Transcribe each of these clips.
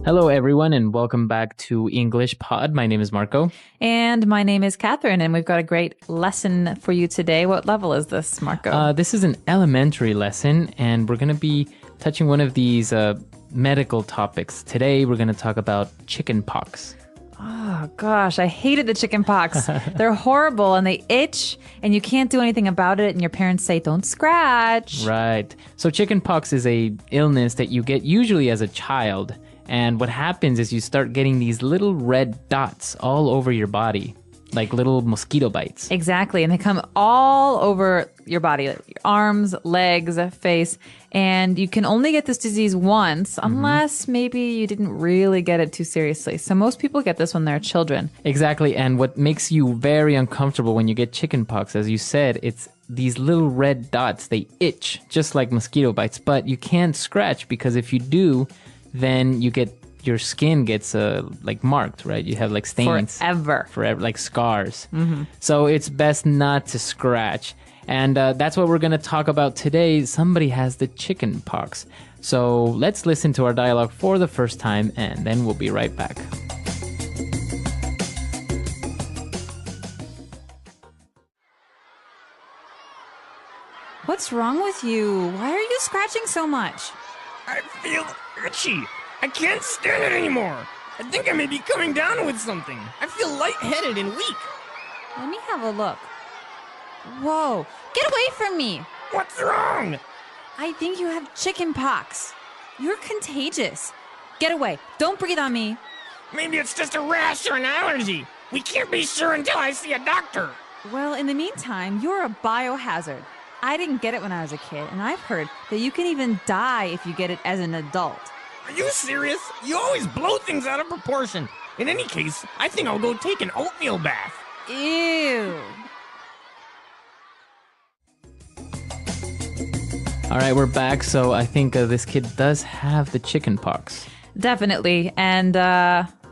Hello, everyone, and welcome back to English Pod. My name is Marco. And my name is Catherine, and we've got a great lesson for you today. What level is this, Marco? This is an elementary lesson, and we're going to be touching one of these medical topics. Today, we're going to talk about chicken pox. Oh, gosh, I hated the chicken pox. They're horrible, and they itch, and you can't do anything about it, and your parents say, don't scratch. Right. So chicken pox is a illness that you get usually as a child. And what happens is you start getting these little red dots all over your body, like little mosquito bites. Exactly. And they come all over your body, like your arms, legs, face. And you can only get this disease once, unless maybe you didn't really get it too seriously. So most people get this when they're children. Exactly. And what makes you very uncomfortable when you get chicken pox, as you said, it's these little red dots. They itch just like mosquito bites, but you can't scratch because if you do, then your skin gets like marked, right? You have like stains. Forever, like scars. So it's best not to scratch. And that's what we're going to talk about today. Somebody has the chicken pox. So let's listen to our dialogue for the first time, and then we'll be right back. What's wrong with you? Why are you scratching so much? I feel itchy. I can't stand it anymore. I think I may be coming down with something. I feel lightheaded and weak. Let me have a look. Whoa, get away from me. What's wrong? I think you have chicken pox. You're contagious. Get away. Don't breathe on me. Maybe it's just a rash or an allergy. We can't be sure until I see a doctor. Well, in the meantime, you're a biohazard. I didn't get it when I was a kid, and I've heard that you can even die if you get it as an adult. Are you serious? You always blow things out of proportion. In any case, I think I'll go take an oatmeal bath. Ew. All right, we're back. So I think this kid does have the chicken pox. Definitely. And,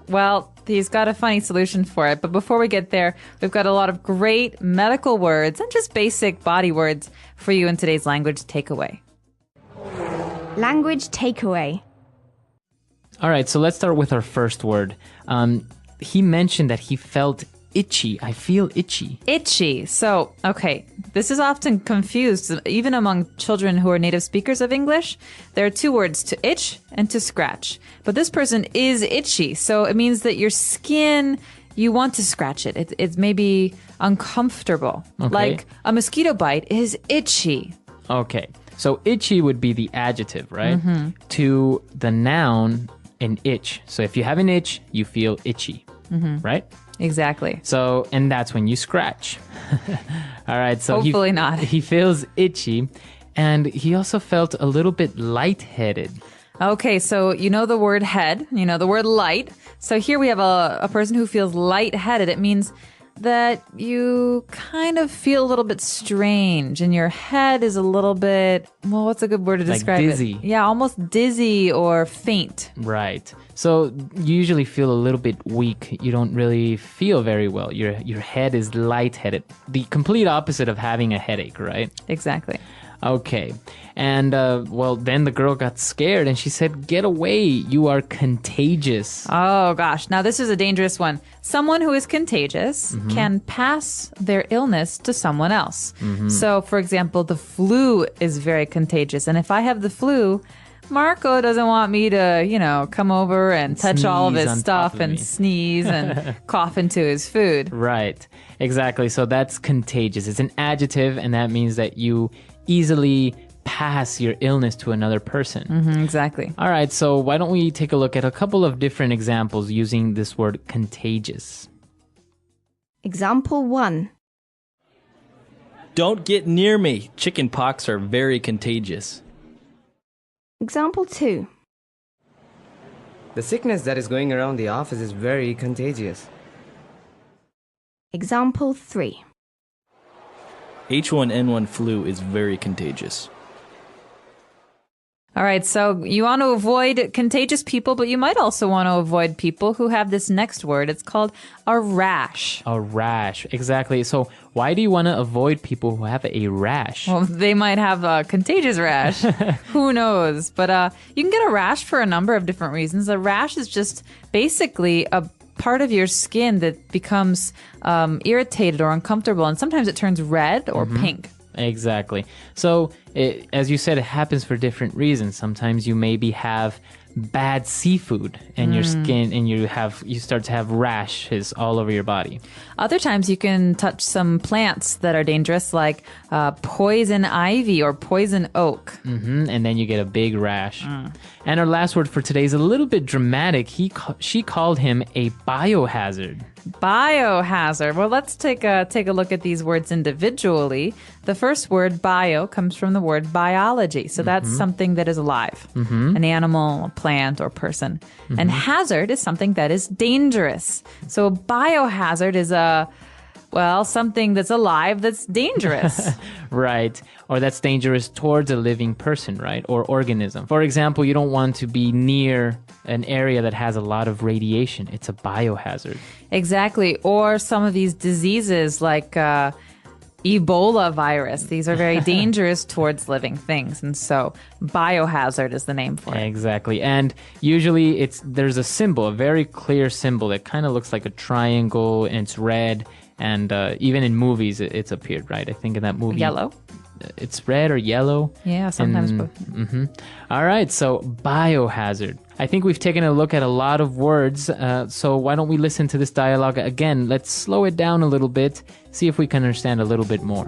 well, he's got a funny solution for it. But before we get there, we've got a lot of great medical words and just basic body words for you in today's language takeaway. Language takeaway. All right, so let's start with our first word. He mentioned that he felt itchy. I feel itchy. Itchy. So, okay, this is often confused, even among children who are native speakers of English. There are two words, to itch and to scratch. But this person is itchy, so it means that your skin, you want to scratch it. It's maybe uncomfortable. Okay. Like a mosquito bite is itchy. Okay, so itchy would be the adjective, right? To the noun, an itch. So if you have an itch, you feel itchy, right? Exactly. So, and that's when you scratch. All right, so Hopefully not. He feels itchy, and he also felt a little bit lightheaded. Okay, so you know the word head, you know the word light. So here we have a person who feels lightheaded. It means that you kind of feel a little bit strange and your head is a little bit, well, what's a good word to Like describe dizzy. it? Yeah, almost dizzy or faint. Right. So you usually feel a little bit weak. You don't really feel very well. Your head is lightheaded. The complete opposite of having a headache, right? Exactly. Okay. And, well, then the girl got scared and she said, "Get away. You are contagious." Oh gosh, now this is a dangerous one. Someone who is contagious can pass their illness to someone else. So, for example, the flu is very contagious. And if I have the flu, Marco doesn't want me to, come over and touch all of Sneeze his on stuff top of and me. sneeze and cough into his food. Right. Exactly. So that's contagious. It's an adjective, and that means that you easily pass your illness to another person. Exactly. All right, so why don't we take a look at a couple of different examples using this word contagious. Example 1. Don't get near me. Chicken pox are very contagious. Example 2. The sickness that is going around the office is very contagious. Example 3. H1N1 flu is very contagious. All right, so you want to avoid contagious people, but you might also want to avoid people who have this next word. It's called a rash. A rash, exactly. So why do you want to avoid people who have a rash? Well, they might have a contagious rash. Who knows? But you can get a rash for a number of different reasons. A rash is just basically a part of your skin that becomes irritated or uncomfortable, and sometimes it turns red or pink. Exactly. So, as you said, it happens for different reasons. Sometimes you maybe have bad seafood in your skin, and you start to have rashes all over your body. Other times you can touch some plants that are dangerous, like poison ivy or poison oak. And then you get a big rash. And our last word for today is a little bit dramatic. She called him a biohazard. Biohazard. Well, let's take a look at these words individually. The first word, bio, comes from the word biology. So that's something that is alive, an animal, a plant, or person. And hazard is something that is dangerous. So a biohazard is something that's alive that's dangerous. Right. Or that's dangerous towards a living person, right? Or organism. For example, you don't want to be near an area that has a lot of radiation. It's a biohazard. Exactly. Or some of these diseases like Ebola virus. These are very dangerous towards living things. And so biohazard is the name for it. Exactly. And usually there's a symbol, a very clear symbol that kind of looks like a triangle, and it's red. And even in movies, it's appeared, right? I think in that movie. Yellow. It's red or yellow. Yeah, sometimes both. All right, so biohazard. I think we've taken a look at a lot of words, so why don't we listen to this dialogue again? Let's slow it down a little bit, see if we can understand a little bit more.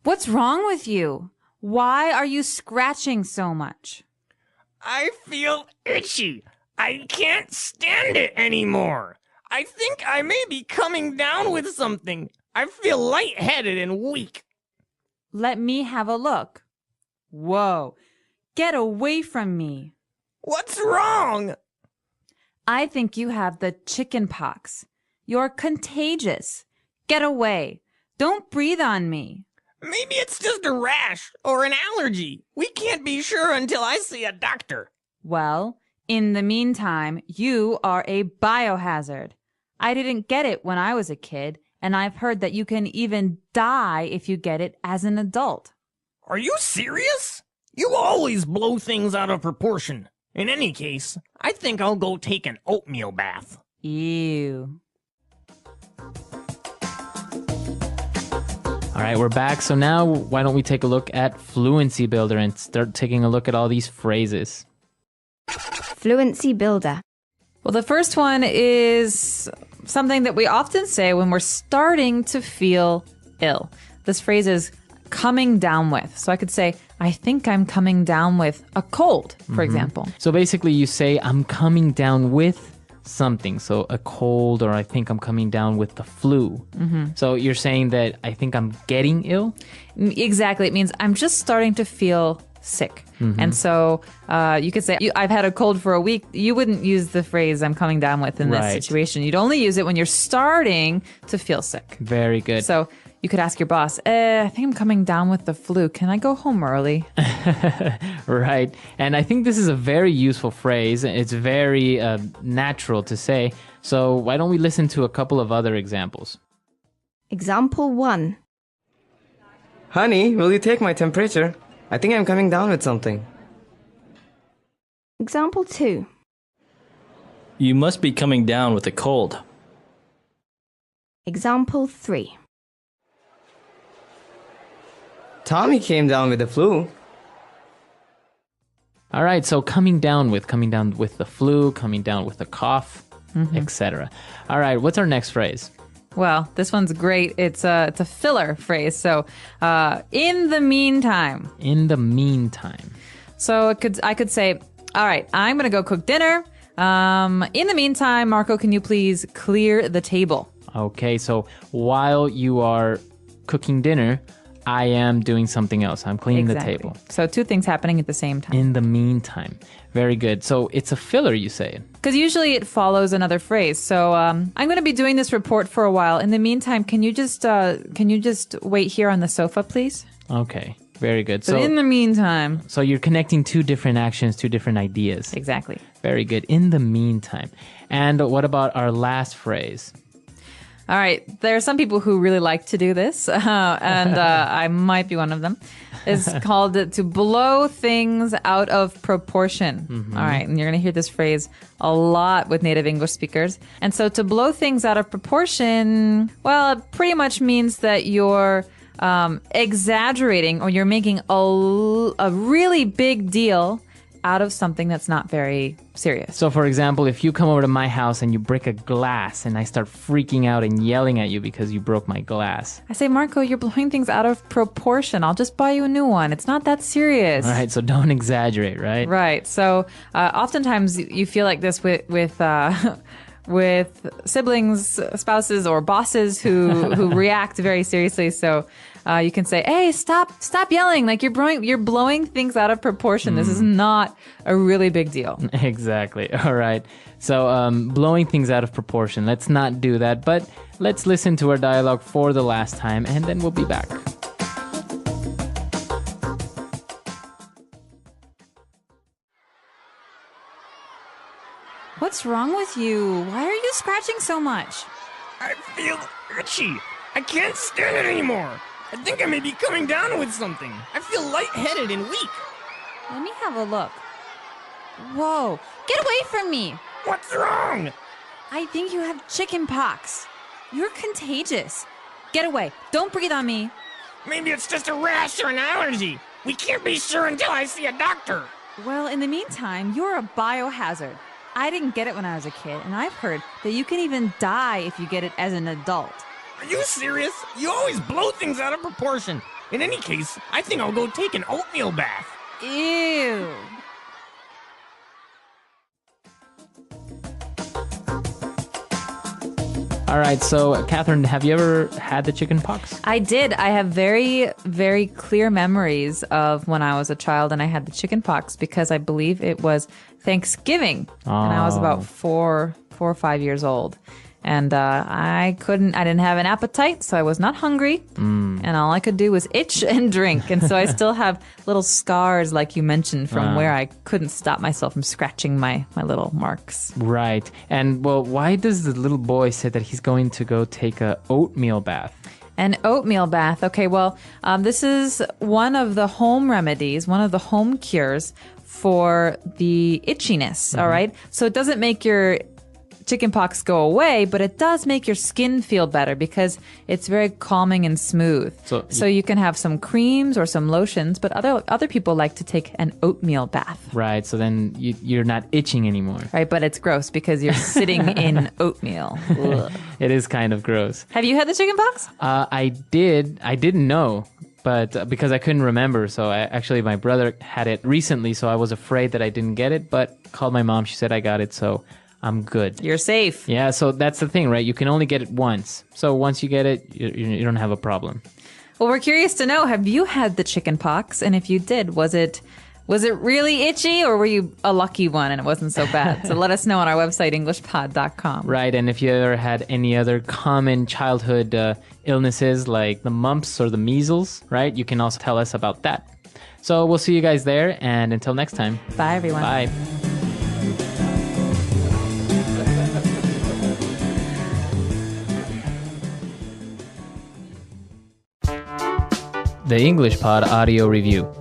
What's wrong with you? Why are you scratching so much? I feel itchy. I can't stand it anymore. I think I may be coming down with something. I feel lightheaded and weak. Let me have a look. Whoa. Get away from me. What's wrong? I think you have the chicken pox. You're contagious. Get away. Don't breathe on me. Maybe it's just a rash or an allergy. We can't be sure until I see a doctor. Well, in the meantime, you are a biohazard. I didn't get it when I was a kid, and I've heard that you can even die if you get it as an adult. Are you serious? You always blow things out of proportion. In any case, I think I'll go take an oatmeal bath. Ew. All right, we're back. So now why don't we take a look at Fluency Builder and start taking a look at all these phrases. Fluency Builder. Well, the first one is something that we often say when we're starting to feel ill. This phrase is coming down with. So I could say, I think I'm coming down with a cold, for example. So basically you say, I'm coming down with something. So a cold, or I think I'm coming down with the flu. So you're saying that I think I'm getting ill? Exactly. It means I'm just starting to feel sick. And so you could say, I've had a cold for a week. You wouldn't use the phrase I'm coming down with in this situation. You'd only use it when you're starting to feel sick. Very good. So you could ask your boss, I think I'm coming down with the flu. Can I go home early? Right. And I think this is a very useful phrase. It's very natural to say. So why don't we listen to a couple of other examples? Example 1. Honey, will you take my temperature? I think I'm coming down with something. Example 2. You must be coming down with a cold. Example 3. Tommy came down with the flu. All right, so coming down with the flu, coming down with a cough, etc. All right, what's our next phrase? Well, this one's great. It's a filler phrase. So, in the meantime. In the meantime. So I could say, all right, I'm going to go cook dinner. In the meantime, Marco, can you please clear the table? Okay, so while you are cooking dinner, I am doing something else. I'm cleaning Exactly. the table. So two things happening at the same time. In the meantime. Very good. So it's a filler, you say? Because usually it follows another phrase. So I'm going to be doing this report for a while. In the meantime, can you just wait here on the sofa, please? Okay. Very good. But in the meantime. So you're connecting two different actions, two different ideas. Exactly. Very good. In the meantime. And what about our last phrase? All right. There are some people who really like to do this, and I might be one of them. It's called to blow things out of proportion. Mm-hmm. All right. And you're going to hear this phrase a lot with native English speakers. And so to blow things out of proportion, well, it pretty much means that you're exaggerating or you're making a really big deal out of something that's not very serious. So, for example, if you come over to my house and you break a glass and I start freaking out and yelling at you because you broke my glass. I say, Marco, you're blowing things out of proportion. I'll just buy you a new one. It's not that serious. All right, so don't exaggerate, right? Right. So oftentimes you feel like this with siblings, spouses, or bosses who react very seriously. So you can say, "Hey, stop yelling! Like you're blowing things out of proportion. This is not a really big deal." Exactly. All right. So blowing things out of proportion. Let's not do that. But let's listen to our dialogue for the last time, and then we'll be back. What's wrong with you? Why are you scratching so much? I feel itchy. I can't stand it anymore. I think I may be coming down with something. I feel lightheaded and weak. Let me have a look. Whoa, get away from me. What's wrong? I think you have chicken pox. You're contagious. Get away. Don't breathe on me. Maybe it's just a rash or an allergy. We can't be sure until I see a doctor. Well, in the meantime, you're a biohazard. I didn't get it when I was a kid, and I've heard that you can even die if you get it as an adult. Are you serious? You always blow things out of proportion. In any case, I think I'll go take an oatmeal bath. Ew. All right. So, Catherine, have you ever had the chicken pox? I did. I have very, very clear memories of when I was a child and I had the chicken pox because I believe it was Thanksgiving. And I was about 4 or 5 years old. And I didn't have an appetite, so I was not hungry. And all I could do was itch and drink. And so I still have little scars, like you mentioned, from where I couldn't stop myself from scratching my little marks. Right. And, well, why does the little boy say that he's going to go take a oatmeal bath? An oatmeal bath. Okay, well, this is one of the home remedies, one of the home cures for the itchiness, all right? So it doesn't make your chickenpox go away, but it does make your skin feel better because it's very calming and smooth. So you can have some creams or some lotions, but other people like to take an oatmeal bath. Right, so then you're not itching anymore. Right, but it's gross because you're sitting in oatmeal. Ugh. It is kind of gross. Have you had the chickenpox? I didn't know, but because I couldn't remember. So my brother had it recently, so I was afraid that I didn't get it, but called my mom. She said I got it, so I'm good. You're safe. Yeah, so that's the thing, right? You can only get it once. So once you get it, you don't have a problem. Well, we're curious to know, have you had the chicken pox? And if you did, was it really itchy or were you a lucky one and it wasn't so bad? So let us know on our website, englishpod.com. Right, and if you ever had any other common childhood illnesses like the mumps or the measles, right? You can also tell us about that. So we'll see you guys there, and until next time. Bye, everyone. Bye. The English Pod Audio Review.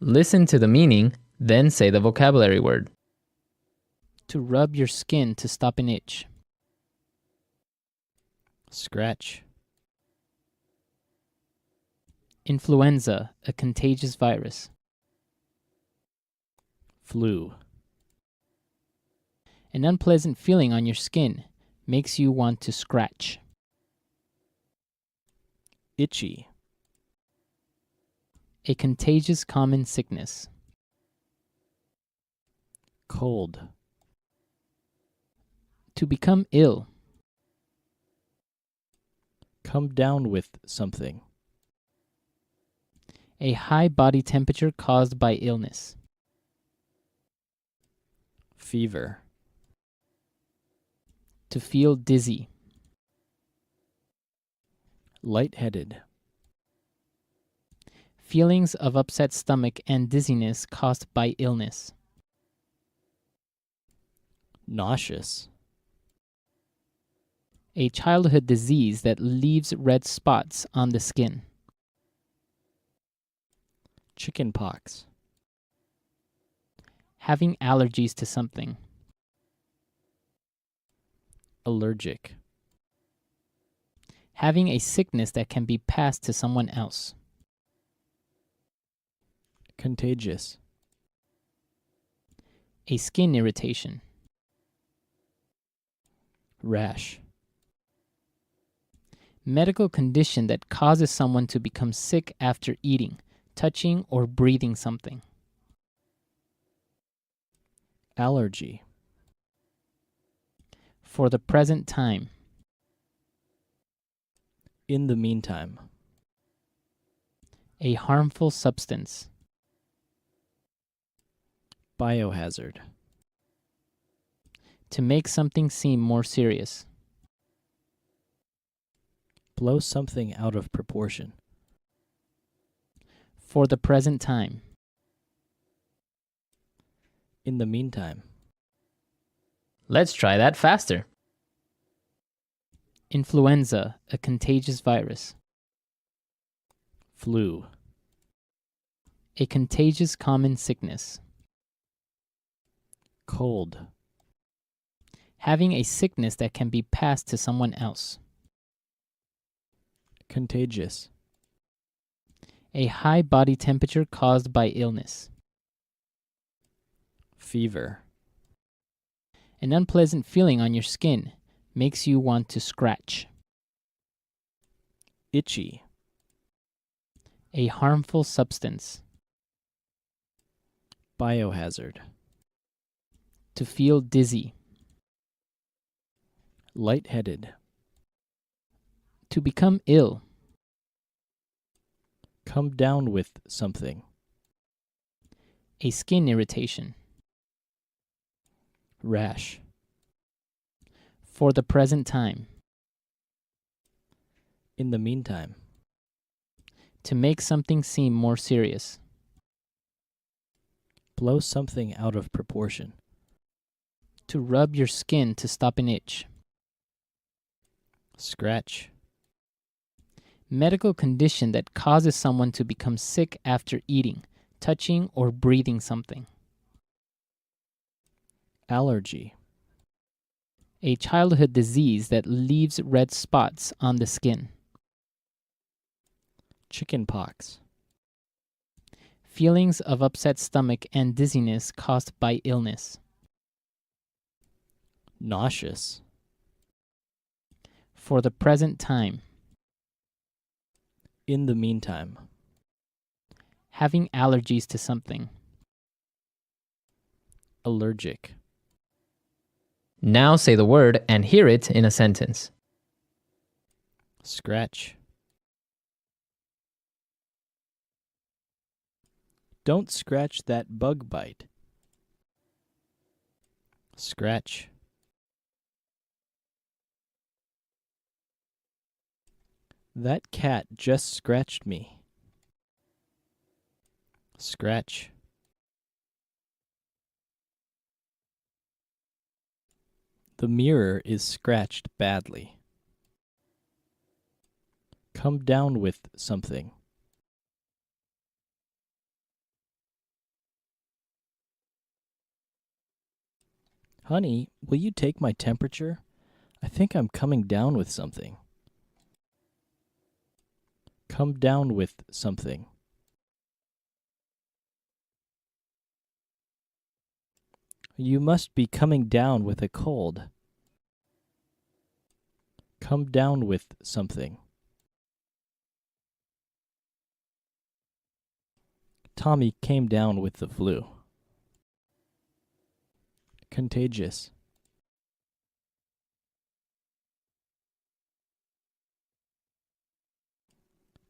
Listen to the meaning, then say the vocabulary word. To rub your skin to stop an itch. Scratch. Influenza, a contagious virus. Flu. An unpleasant feeling on your skin makes you want to scratch. Itchy. A contagious common sickness. Cold. To become ill. Come down with something. A high body temperature caused by illness. Fever. To feel dizzy. Lightheaded. Feelings of upset stomach and dizziness caused by illness. Nauseous. A childhood disease that leaves red spots on the skin. Chickenpox. Having allergies to something. Allergic. Having a sickness that can be passed to someone else. Contagious. A skin irritation. Rash. Medical condition that causes someone to become sick after eating, touching, or breathing something. Allergy. For the present time. In the meantime. A harmful substance. Biohazard. To make something seem more serious. Blow something out of proportion. For the present time. In the meantime. Let's try that faster. Influenza, a contagious virus. Flu. A contagious common sickness. Cold. Having a sickness that can be passed to someone else. Contagious. A high body temperature caused by illness. Fever. An unpleasant feeling on your skin makes you want to scratch. Itchy. A harmful substance. Biohazard. To feel dizzy. Lightheaded. To become ill. Come down with something. A skin irritation. Rash. For the present time. In the meantime. To make something seem more serious. Blow something out of proportion. To rub your skin to stop an itch. Scratch. Medical condition that causes someone to become sick after eating, touching, or breathing something. Allergy. A childhood disease that leaves red spots on the skin. Chickenpox. Feelings of upset stomach and dizziness caused by illness. Nauseous. For the present time. In the meantime. Having allergies to something. Allergic. Now say the word and hear it in a sentence. Scratch. Don't scratch that bug bite. Scratch. That cat just scratched me. Scratch. The mirror is scratched badly. Come down with something. Honey, will you take my temperature? I think I'm coming down with something. Come down with something. You must be coming down with a cold. Come down with something. Tommy came down with the flu. Contagious.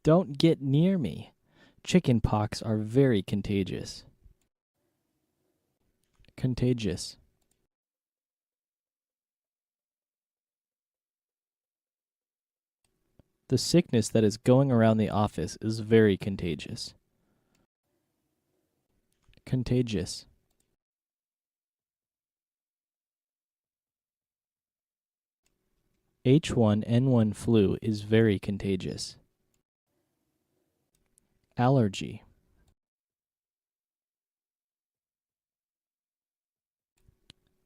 Don't get near me. Chicken pox are very contagious. Contagious. The sickness that is going around the office is very contagious. Contagious. H1N1 flu is very contagious. Allergy.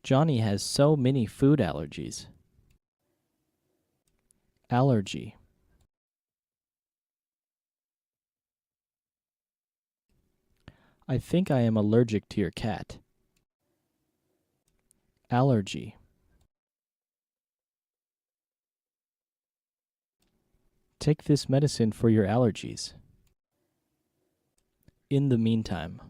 Johnny has so many food allergies. Allergy. I think I am allergic to your cat. Allergy. Take this medicine for your allergies. In the meantime.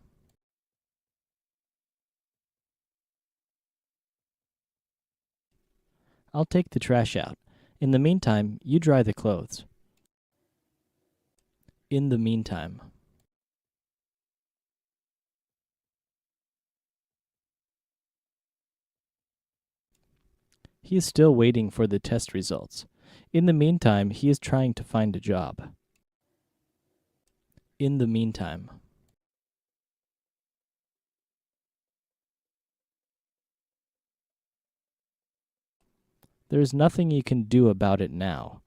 I'll take the trash out. In the meantime, you dry the clothes. In the meantime. He is still waiting for the test results. In the meantime, he is trying to find a job. In the meantime. There is nothing you can do about it now.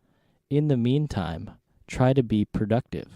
In the meantime, try to be productive.